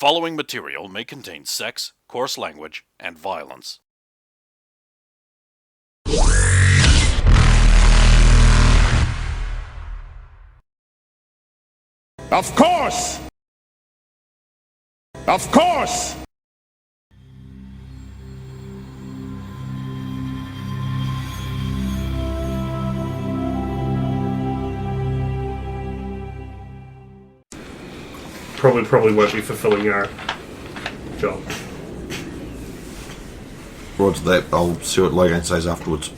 following material may contain sex, coarse language, and violence. Of course! Of course! Probably won't be fulfilling our job. Roger that. I'll see what Logan says afterwards.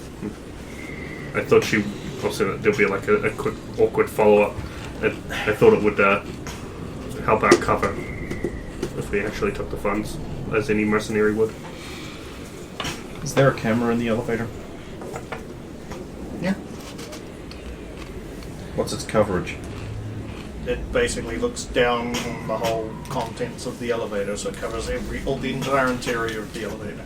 I thought she also there'll be like a quick awkward follow up. I thought it would help our cover if we actually took the funds, as any mercenary would. Is there a camera in the elevator? Yeah. What's its coverage? It basically looks down on the whole contents of the elevator, so it covers all the entire interior of the elevator.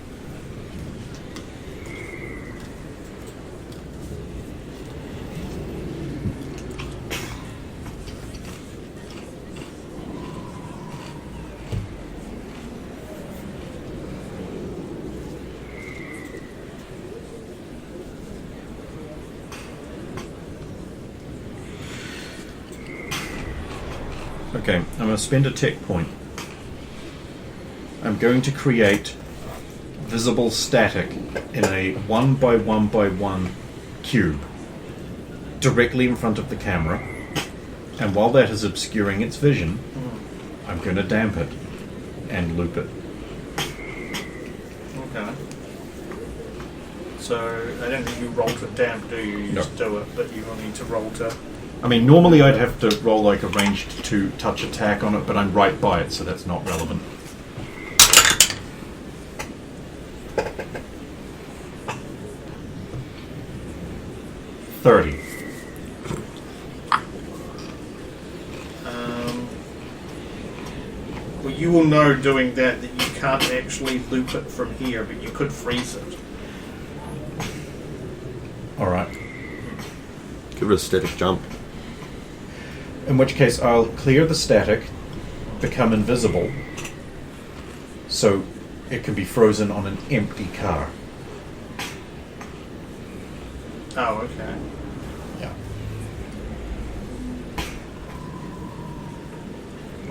Okay, I'm going to spend a tech point. I'm going to create visible static in a 1 by 1 by 1 cube directly in front of the camera, and while that is obscuring its vision, I'm going to damp it and loop it. Okay. So, I don't think you roll to damp, do you? You just do it, but you will need to roll to... I mean, normally I'd have to roll like a ranged 2 touch attack on it, but I'm right by it, so that's not relevant. $30. Well, you will know doing that you can't actually loop it from here, but you could freeze it. Alright. Give it a static jump. In which case I'll clear the static, become invisible, so it can be frozen on an empty car. Oh, okay. Yeah.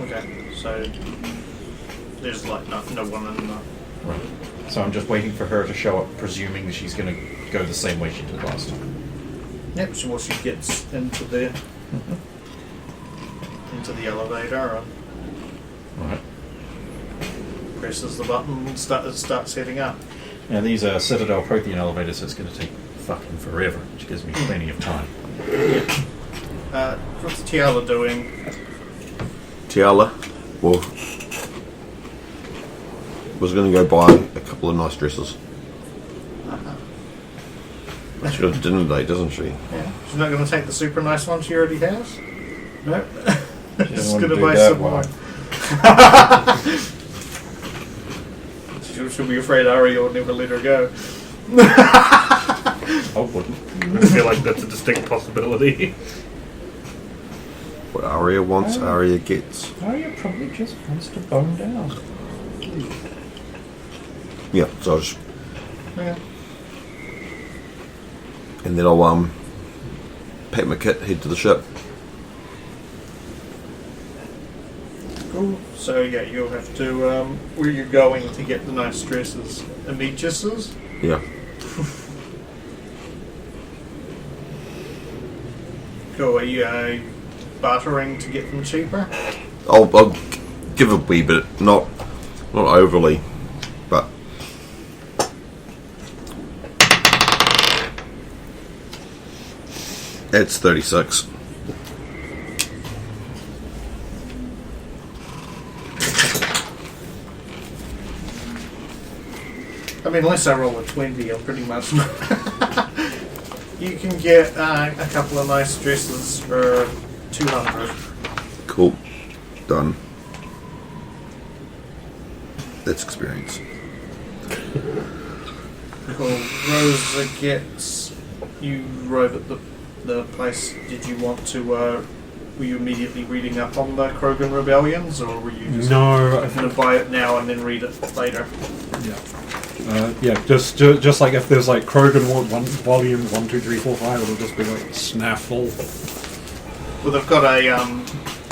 Okay, so there's like no one in the... Right. So I'm just waiting for her to show up, presuming that she's going to go the same way she did last time. Yep, so once she gets into the elevator and Right. presses the button and starts heading up. Now these are Citadel Prothean elevators, so it's going to take fucking forever, which gives me plenty of time. What's Tiala doing? Tiala, well, was going to go buy a couple of nice dresses. She got a dinner date, doesn't she? Yeah. She's not going to take the super nice one she already has? No. She's going to buy some more. She'll be afraid Arya will never let her go. I wouldn't. I feel like that's a distinct possibility. What Arya wants, Arya gets. Arya probably just wants to bone down. Yeah, so I'll just... Yeah. And then I'll pack my kit, head to the ship. Cool. So yeah, you'll have to where you're going to get the nice dresses. Amicuses? Yeah. Cool. Are you bartering to get them cheaper? I'll give a wee bit, not overly, but... It's 36. I mean, unless I roll a 20, I'm pretty much... You can get a couple of nice dresses for 200. Cool. Done. That's experience. Cool. Rosa gets... You arrive at the place. Did you want to were you immediately reading up on the Krogan rebellions, or were you just No, I going to buy it now and then read it later? just like if there's like Krogan one volume 1, 2, 3, 4, 5, it'll just be like snaffle. Well, they've got a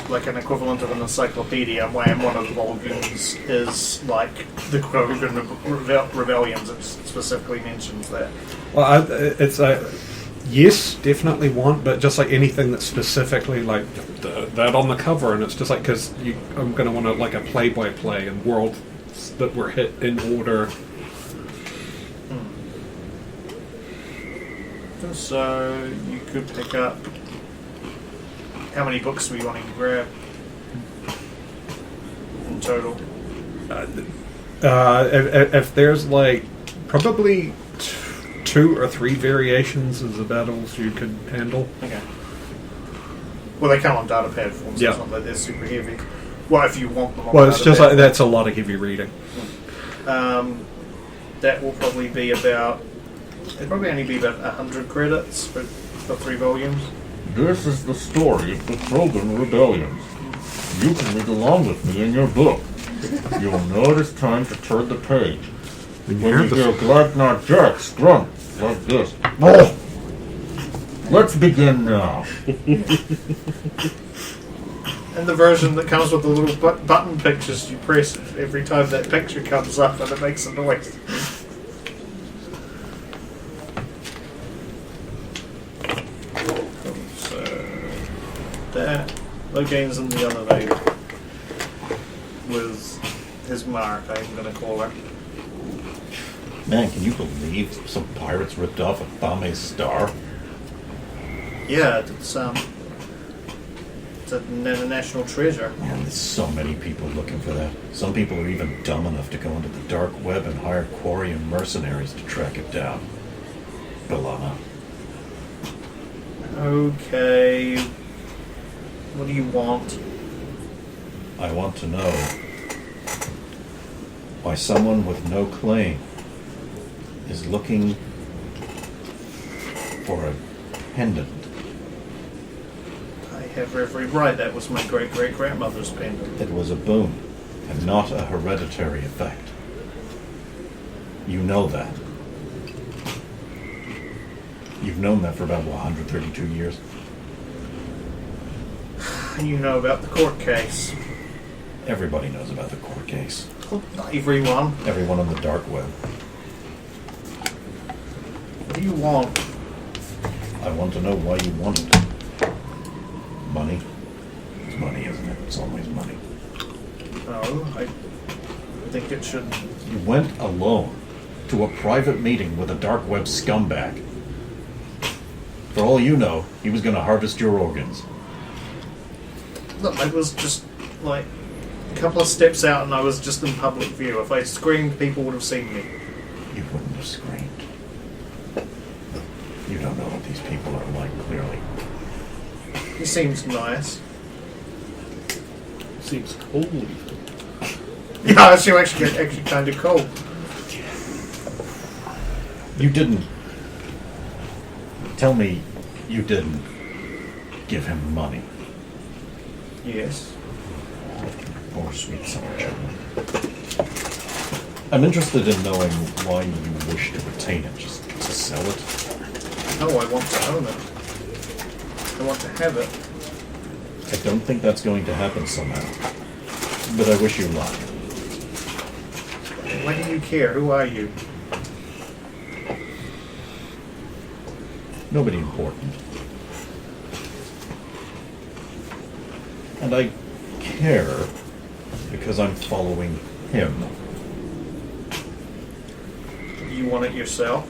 like an equivalent of an encyclopedia, where one of the volumes is like the Krogan rebellions. It specifically mentions that. Well, it's a yes, definitely want, but just like anything that's specifically like that on the cover, and it's just like because I'm going to want to like a play-by-play and worlds that were hit in order. So you could pick up. How many books were you wanting to grab in total? If there's like probably 2 or 3 variations of the battles you could handle. Okay. Well, they come on data pad form, so Yeah. it's not like they're super heavy. Well, if you want them on Well, it's data just pad like that's a lot of heavy reading. that will probably be about. It'd probably only be about 100 credits for 3 volumes. This is the story of the Krogan rebellions. You can read along with me in your book. You'll know it is time to turn the page. When you hear Glagnard Jack grunt like this. Oh! Let's begin now. And the version that comes with the little button pictures you press every time that picture comes up and it makes a noise. So that Logain's in the elevator with his mark, I'm going to call her. Man, can you believe some pirates ripped off a Thame's star? Yeah, it's a national treasure. Man, there's so many people looking for that. Some people are even dumb enough to go into the dark web and hire Quarian mercenaries to track it down. B'Elanna. Okay. What do you want? I want to know why someone with no claim is looking for a pendant. I have every right. That was my great-great-grandmother's pendant. It was a boon, and not a hereditary effect. You know that. You've known that for about, 132 years? You know about the court case. Everybody knows about the court case. Well, not everyone. Everyone on the dark web. What do you want? I want to know why you want it. Money? It's money, isn't it? It's always money. No, I think it should. You went alone to a private meeting with a dark web scumbag. For all you know, he was going to harvest your organs. Look, I was just like a couple of steps out, and I was just in public view. If I screamed, people would have seen me. You wouldn't have screamed. You don't know what these people are like, clearly. He seems nice. Seems cold. Yeah, it's actually kind of cool. You didn't. Tell me you didn't give him money. Yes. Poor sweet summer children. I'm interested in knowing why you wish to retain it. Just to sell it? No, I want to own it. I want to have it. I don't think that's going to happen somehow. But I wish you luck. Why do you care? Who are you? Nobody important. And I care because I'm following him. You want it yourself?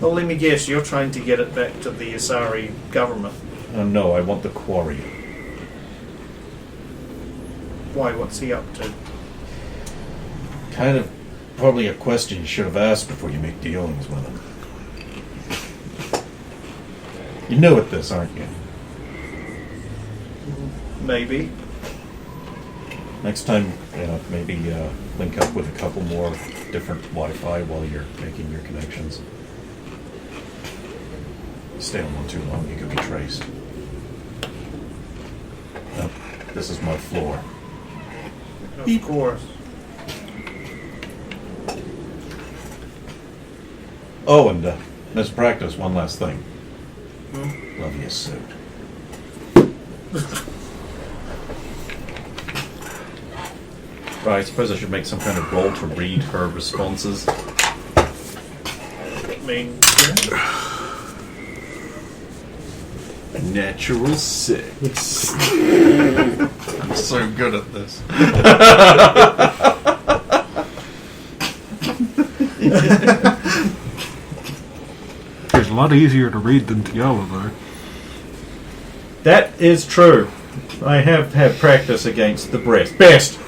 Well, let me guess. You're trying to get it back to the Asari government. No, I want the quarry. Why? What's he up to? Kind of probably a question you should have asked before you make dealings with him. You new at this, aren't you? Maybe. Next time, maybe link up with a couple more different Wi-Fi while you're making your connections. Stay on one too long, you could be traced. This is my floor. Of course. Oh, and Miss Practice, one last thing. Love your suit. Right, I suppose I should make some kind of roll to read her responses. I mean, Natural 6. I'm so good at this. It's a lot easier to read than to yell, though. That is true. I have had practice against the best.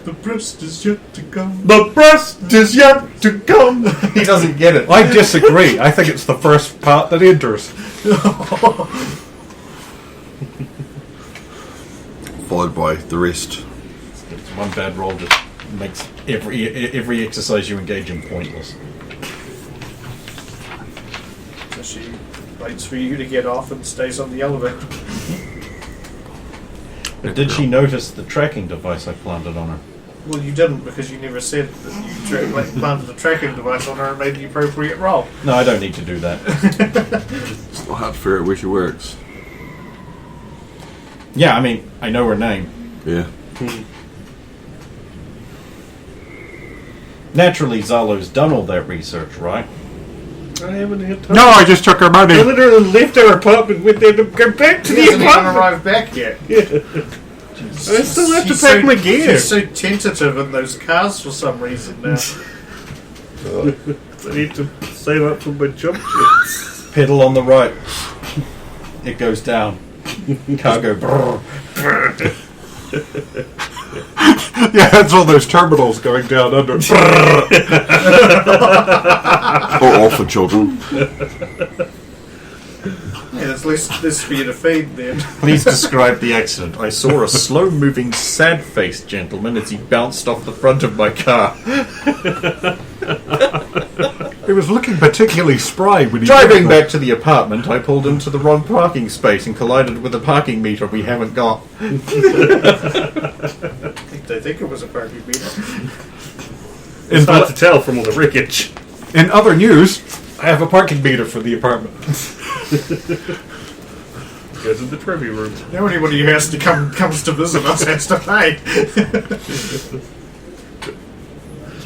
the breast is yet to come. The breast is yet to come. He doesn't get it. I disagree. I think it's the first part that enters. Followed by the rest. It's one bad roll that makes every exercise you engage in pointless. So she waits for you to get off and stays on the elevator. Did she notice the tracking device I planted on her? Well, you didn't because you never said that you planted a tracking device on her and made the appropriate roll. No, I don't need to do that. It's not hard to figure out where she works. Yeah, I mean, I know her name. Yeah. Naturally, Zalo's done all that research, right? I haven't had time. No, I just took her money. I literally left our apartment, went there to go back to He the hasn't even apartment. arrived back yet. I still have to She's pack my gear. She's so tentative in those cars for some reason now. I need to save up for my jump jets. Pedal on the right. It goes down. Cargo. Brrr. Yeah, it's all those terminals going down under. Or all for children. Yeah, there's less for you to feed then. Please describe the accident. I saw a slow-moving, sad-faced gentleman as he bounced off the front of my car. He was looking particularly spry when he Driving back to the apartment, I pulled into the wrong parking space and collided with a parking meter we haven't got. I think it was a parking meter. It's hard to tell from all the wreckage. In other news, I have a parking meter for the apartment. Goes in the trophy room. Now anybody who comes to visit us has to pay.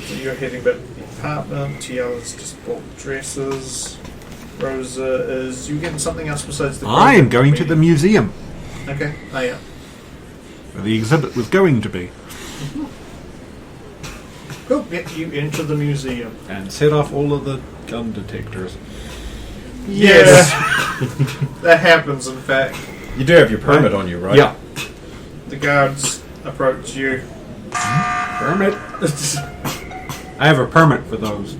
So you're heading back to the apartment. Tiala's just bought dresses. Rosa is... You getting something else besides the... I am going to the museum, Okay. Oh, yeah. where the exhibit was going to be, We'll get you into the museum. and set off all of the gun detectors. Yes. That happens, in fact. You do have your permit on you, right? Yeah. The guards approach you. Permit? I have a permit for those.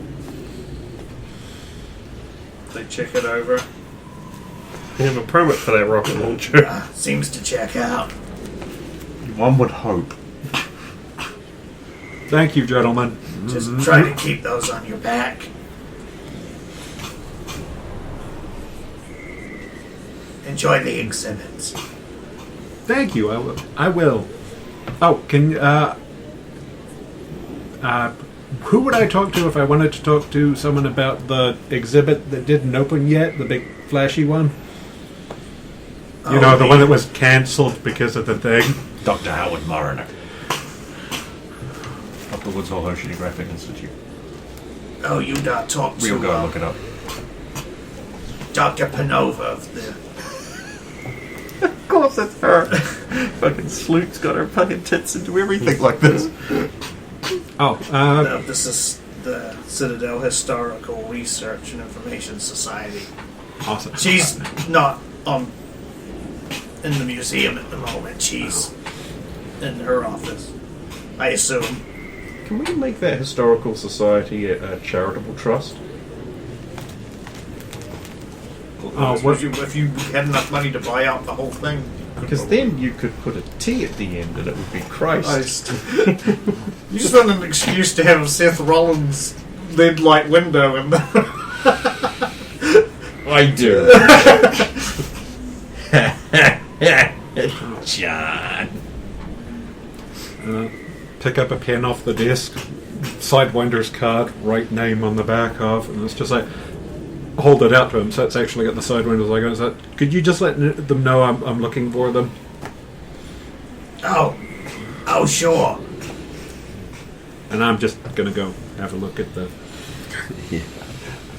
They check it over. You have a permit for that rocket launcher. Seems to check out. One would hope. Thank you, gentlemen. Just try to keep those on your back. Enjoy the exhibits. Thank you. I will. Oh, can who would I talk to if I wanted to talk to someone about the exhibit that didn't open yet, the big flashy one? You know, the one that was cancelled because of the thing. Dr. Howard Mariner. Of the Woods Hole Oceanographic Institute. Oh, you not talk to We'll go look it up. Dr. Panova of the... Of course it's her. Fucking Sloot's got her fucking tits into everything like this. Oh, No, this is the Citadel Historical Research and Information Society. awesome. She's not in the museum at the moment. She's in her office, I assume. Can we make that historical society a charitable trust? Oh, what? If you had enough money to buy out the whole thing, Because then you could put a T at the end and it would be Christ. You just want an excuse to have Seth Rollins' LED light window in the... I do. pick up a pen off the desk, Sidewinders card, write name on the back of, and it's just like, hold it out to him, so it's actually got the Sidewinders logo. Is that, could you just let them know I'm looking for them? Oh, sure. And I'm just going to go have a look at the... Yeah.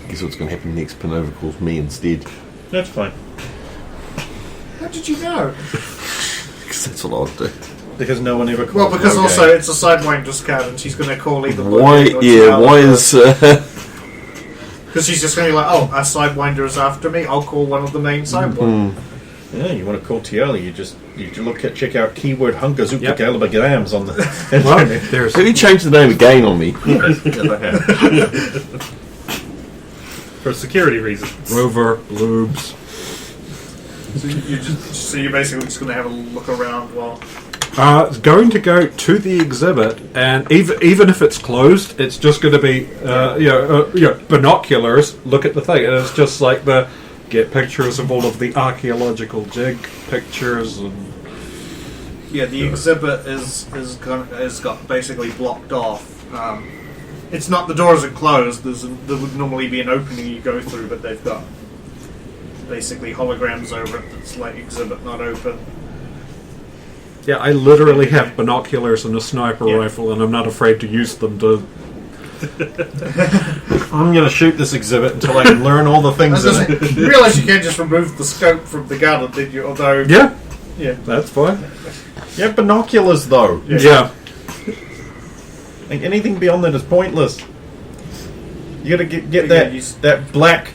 Guess what's going to happen next? Panova calls me instead. That's fine. How did you know? Because that's what I'll do. Because no one ever calls. Well, because Rogaine. also it's a Sidewinders card, and she's going to call either. Why? Yeah. Why is? Because she's just going to be like, oh, a Sidewinder is after me. I'll call one of the main Sidewinders. Yeah, you want to call Tiali, you check out keyword Hunka Zuka Yep. Galabagams on the Well, internet. there's... Have you changed the name again on me? Yes, I have. For security reasons. Rover, Bloobs. So you're basically just going to have a look around while. Going to go to the exhibit, and even if it's closed, it's just going to be binoculars. Look at the thing, and it's just like get pictures of all of the archaeological dig pictures. And Yeah, the exhibit is got basically blocked off. It's not, the doors are closed. There would normally be an opening you go through, but they've got basically holograms over it that's like exhibit not open. yeah, I literally have binoculars and a sniper Yeah. rifle, and I'm not afraid to use them to. I'm going to shoot this exhibit until I can learn all the things in it. You realise you can't just remove the scope from the gun, did you? Although, Yeah, yeah. that's fine. Yeah, binoculars though. Yeah. Like, anything beyond that is pointless. You got to get Yeah, that black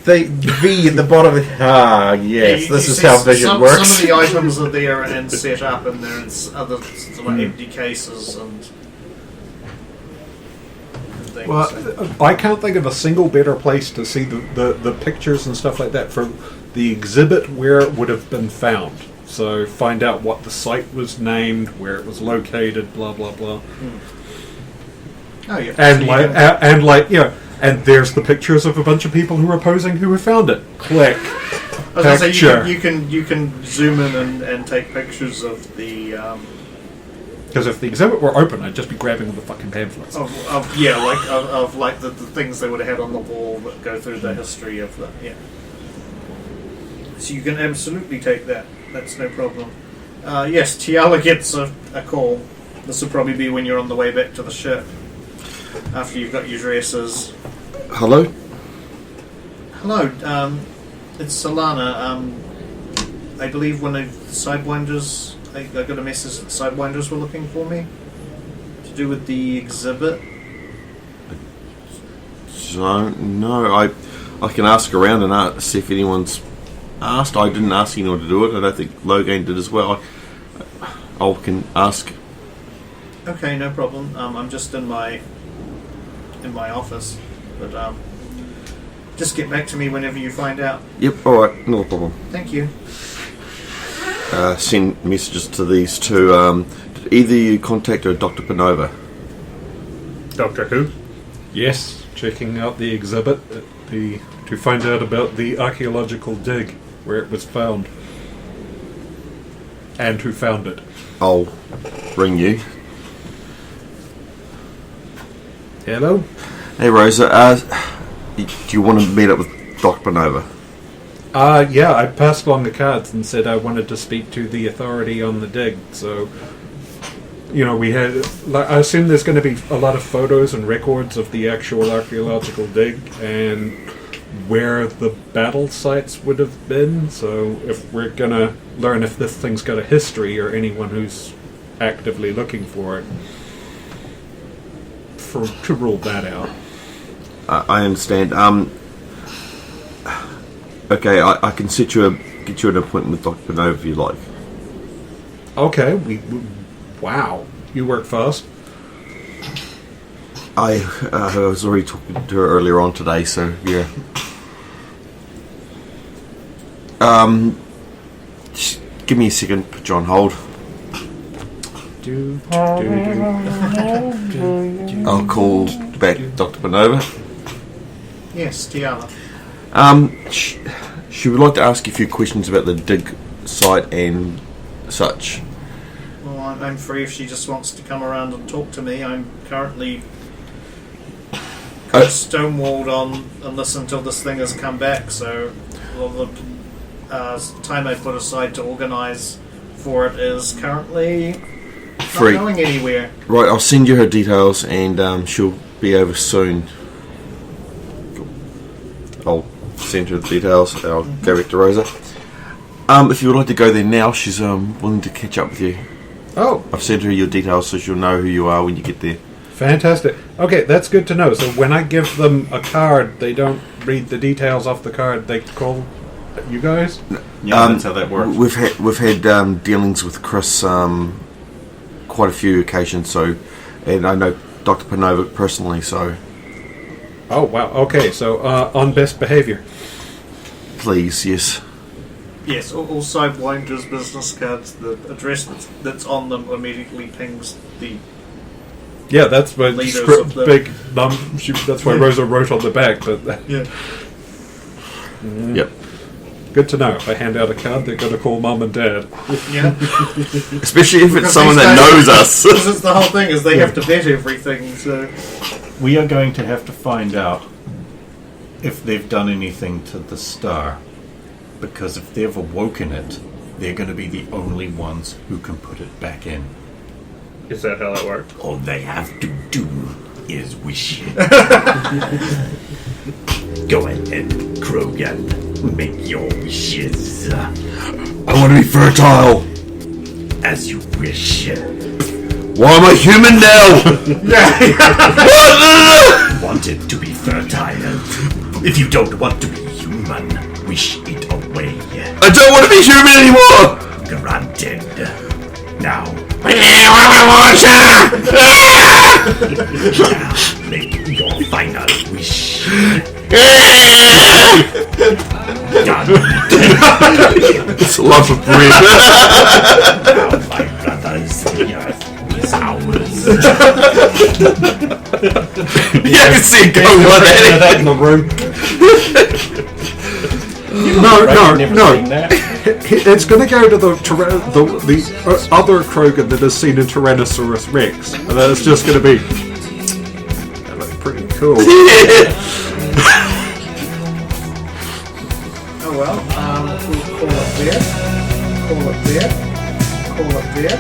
V at the bottom. Ah, yes, You this is see how vision some works. of the items are there and set up, and there's other sort of empty cases and things. Well, I can't think of a single better place to see the pictures and stuff like that from the exhibit where it would have been found. So find out what the site was named, where it was located, blah blah blah, Oh, yeah. and So and there's the pictures of a bunch of people who were posing who have found it. Click. I was gonna say, Picture. you can zoom in and take pictures of the Because if the exhibit were open, I'd just be grabbing all the fucking pamphlets. of the things they would have had on the wall that go through the history of the So you can absolutely take that. That's no problem. Yes, Tiala gets a call. This will probably be when you're on the way back to the ship after you've got your dresses. Hello. Hello, it's Solana. I believe one of the Sidewinders. I got a message that the Sidewinders were looking for me to do with the exhibit. So no, I can ask around and see if anyone's asked. I didn't ask anyone to do it. I don't think Logain did as well. I can ask. Okay, no problem. I'm just in my office, but just get back to me whenever you find out. Yep. All right. No problem. Thank you. Send messages to these two. Did either you contact Dr. Panova? Doctor Who? Yes, checking out the exhibit to find out about the archaeological dig where it was found and who found it. I'll ring you. Hello. Hey Rosa, do you want to meet up with Dr. Panova? Yeah, I passed along the cards and said I wanted to speak to the authority on the dig. So, we had. I assume there's going to be a lot of photos and records of the actual archaeological dig and where the battle sites would have been. So, if we're going to learn if this thing's got a history or anyone who's actively looking for it, to rule that out. I understand. Okay, I can get you an appointment with Dr. Panova if you like. Okay, wow, you work fast. I was already talking to her earlier on today, so yeah. Just give me a second, put you on hold. I'll call back Dr. Panova. Yes, Tiala. She would like to ask you a few questions about the dig site and such. Well, I'm free if she just wants to come around and talk to me. I'm currently stonewalled on this until this thing has come back. So the time I put aside to organise for it is currently Free. not going anywhere. Right, I'll send you her details, and she'll be over soon. I'll send her the details. I'll go back to Rosa. If you would like to go there now, she's willing to catch up with you. Oh, I've sent her your details, so she'll know who you are when you get there. fantastic. Okay, that's good to know. So when I give them a card, they don't read the details off the card. They call you guys? Yeah, that's how that works. We've had dealings with Chris quite a few occasions, so, and I know Dr. Panova personally, so Oh, wow. Okay, so on best behavior. please, yes. Yes, all Sidewinders business cards, the address that's on them immediately pings the... Yeah, that's my Leaders script, of the- big num. That's why Rosa wrote on the back. But Yeah. Yep. good to know. If I hand out a card, they're going to call mum and dad. Yeah. Especially if it's Because someone these that guys- knows us. Because it's the whole thing, is they have to vet everything, so... We are going to have to find out if they've done anything to the star. Because if they've awoken it, they're going to be the only ones who can put it back in. Is that how that works? All they have to do is wish it. Go ahead, Krogan. Make your wishes I want to be fertile. as you wish. Why am I human now? Want it to be fertile. If you don't want to be human, wish it away. I don't want to be human anymore. Granted. Now, make your final wish. Done. It's a lot of bread. Now, my brothers, the earth is ours. Yeah, I can see it going like that. in the room. No. Seen that. It's going to go to the other Krogan that is seen in Tyrannosaurus Rex. And then it's just going to be... That looks pretty cool. Oh well, we'll call it there. Call it there. Call it there.